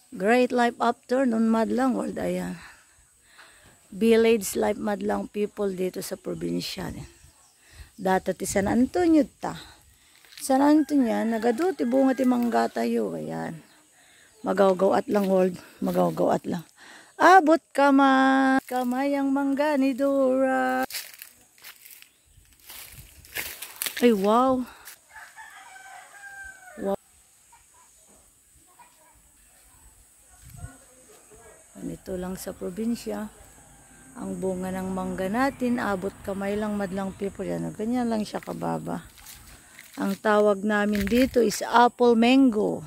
Great life afternoon, madlang world. Ayan. Village life madlang people dito sa probinsya. Data ti San Antonio ta. San Antonio, nagado ti bunga ti mangga tayo. Ayan. Magawgawat lang world. Magawgawat lang. Abot kamay ang mangga ni Dora. Ay wow. Ganito lang sa probinsya. Ang bunga ng mangga natin, abot kamay lang madlang people yan. Ganyan lang siya kababa. Ang tawag namin dito is apple mango.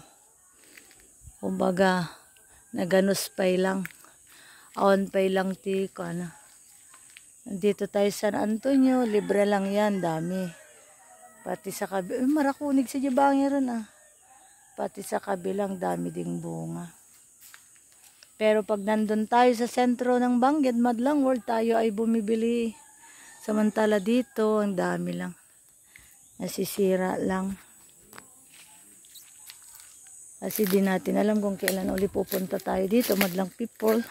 Kumbaga, naganuspay lang. Awan pay lang ti kana. Nandito tayo sa San Antonio, libre lang yan, dami. Pati sa kabilang, marakunig sa Jabangin ron ah. Pati sa kabilang dami ding bunga. Pero pag nandun tayo sa sentro ng Bangged, madlang world, tayo ay bumibili. Samantala dito, ang dami lang. Nasisira lang. Kasi di natin alam kung kailan uli pupunta tayo dito, madlang people.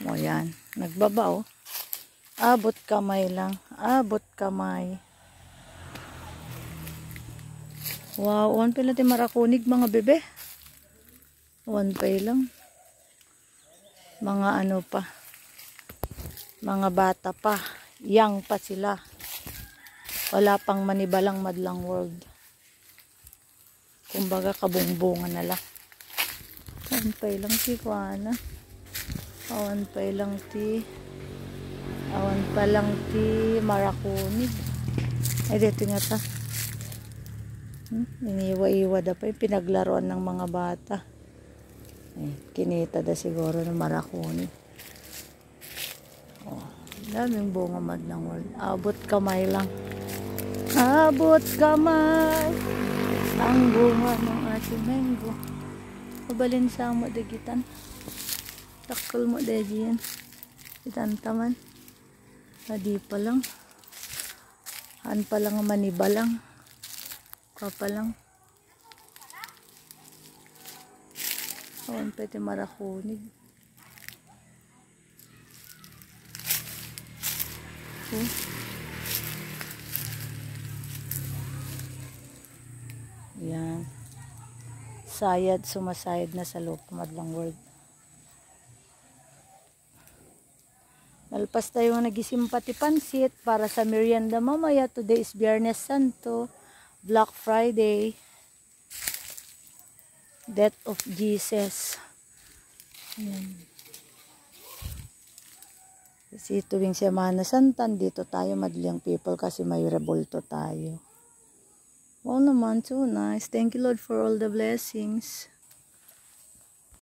O yan, nagbaba oh. Abot kamay lang, abot kamay. Wow, one pa natin marakunig mga bebe. One pa lang. Mga ano pa. Mga bata pa. Young pa sila. Wala pang manibalang madlang world. Kumbaga kabungbungan na lang. One pa lang si Juana. Awan pa lang ti. Awan pa lang ti marakunig. Ay dito nga ta. Iniwa-iwa da pa yung pinaglaruan ng mga bata. Eh, kinita da siguro ng marakunig. Oh, daming bunga madlang world. Abot kamay lang. Abot kamay. Ang bunga ng ating mango. Mabalin sa mo dagitan. Takol mo dagi yan. Itantaman. Adi pa lang. Han pa lang maniba lang. Ka pa lang. Awan pa ito marakunig. Oh. Yan. Sayad, sumasayad na sa loob madlang world. Nalpas tayo nga nagisimpati pansit para sa merienda mamaya. Today is Biyernes Santo, Black Friday, Death of Jesus. Ayan. Kasi tuwing Semana Santa, dito tayo madlang people kasi may rebulto tayo. Wow naman, so nice. Thank you Lord for all the blessings.